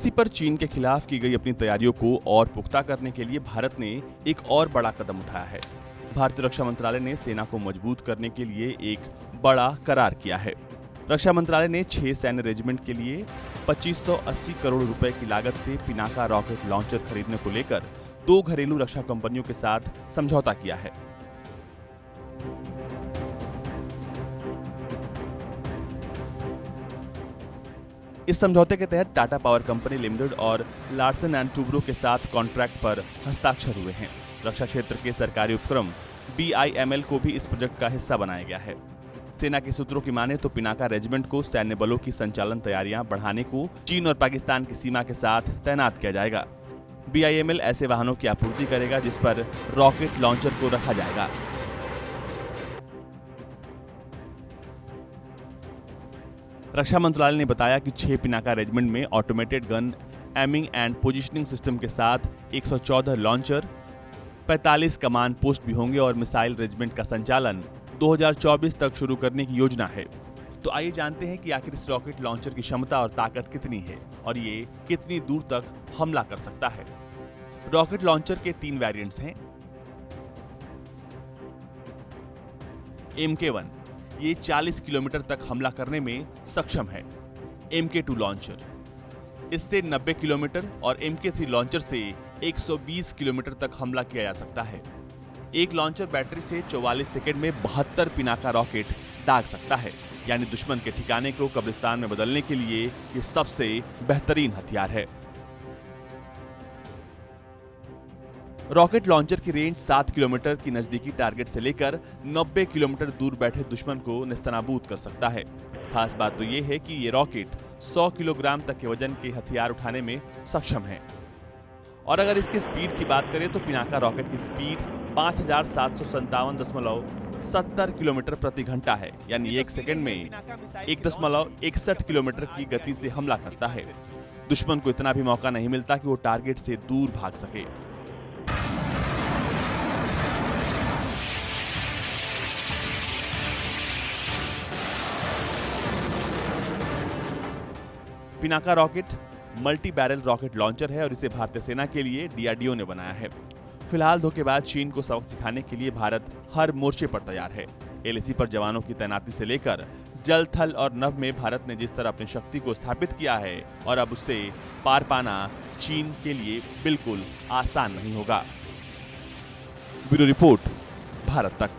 इसी पर चीन के खिलाफ की गई अपनी तैयारियों को और पुख्ता करने के लिए भारत ने एक और बड़ा कदम उठाया है। भारतीय रक्षा मंत्रालय ने सेना को मजबूत करने के लिए एक बड़ा करार किया है। रक्षा मंत्रालय ने 6 सैन्य रेजिमेंट के लिए 2580 करोड़ रुपए की लागत से पिनाका रॉकेट लॉन्चर खरीदने को लेकर 2 घरेलू रक्षा कंपनियों के साथ समझौता किया है। इस समझौते के तहत टाटा पावर कंपनी लिमिटेड और लार्सन एंड टूब्रो के साथ कॉन्ट्रैक्ट पर हस्ताक्षर हुए हैं। रक्षा क्षेत्र के सरकारी उपक्रम BIML को भी इस प्रोजेक्ट का हिस्सा बनाया गया है। सेना के सूत्रों की माने तो पिनाका रेजिमेंट को सैन्य बलों की संचालन तैयारियां बढ़ाने को चीन और पाकिस्तान की सीमा के साथ तैनात किया जाएगा। BIML ऐसे वाहनों की आपूर्ति करेगा जिस पर रॉकेट लॉन्चर को रखा जाएगा। रक्षा मंत्रालय ने बताया कि 6 पिनाका रेजिमेंट में automated gun aiming and positioning system के साथ 114 लॉन्चर, 45 कमांड पोस्ट भी होंगे और मिसाइल रेजिमेंट का संचालन 2024 तक शुरू करने की योजना है। तो आइए जानते हैं कि आखिर इस रॉकेट लॉन्चर की क्षमता और ताकत कितनी है और ये कितनी दूर तक हमला कर सकता है। रॉकेट लॉन्चर के 3 वेरिएंट्स हैं। MK1 ये 40 किलोमीटर तक हमला करने में सक्षम है। MK2 लॉन्चर इससे 90 किलोमीटर और MK3 लॉन्चर से 120 किलोमीटर तक हमला किया जा सकता है। एक लॉन्चर बैटरी से 44 सेकंड में 72 पिनाका रॉकेट दाग सकता है, यानी दुश्मन के ठिकाने को कब्रिस्तान में बदलने के लिए ये सबसे बेहतरीन हथियार है। रॉकेट लॉन्चर की रेंज 7 किलोमीटर की नजदीकी टारगेट से लेकर 90 किलोमीटर दूर बैठे दुश्मन को नेस्तनाबूद कर सकता है। खास बात तो ये है कि ये रॉकेट 100 किलोग्राम तक के वजन के हथियार उठाने में सक्षम है। और अगर इसकी स्पीड की बात करें तो पिनाका रॉकेट की स्पीड 5757.70 किलोमीटर प्रति घंटा है, यानी 1 सेकंड में 1.61 किलोमीटर की गति से हमला करता है। दुश्मन को इतना भी मौका नहीं मिलता कि वो टारगेट से दूर भाग सके। Pinaka rocket multi barrel rocket launcher है और इसे भारतीय सेना के लिए DRDO ने बनाया है। फिलहाल धोखेबाज चीन को सबक सिखाने के लिए भारत हर मोर्चे पर तैयार है। LAC पर जवानों की तैनाती से लेकर जल, थल और नभ में भारत ने जिस तरह अपनी शक्ति को स्थापित किया है और अब उससे पार पाना चीन के लिए बिल्कुल आसान नहीं होगा। ब्यूरो रिपोर्ट, भारत तक।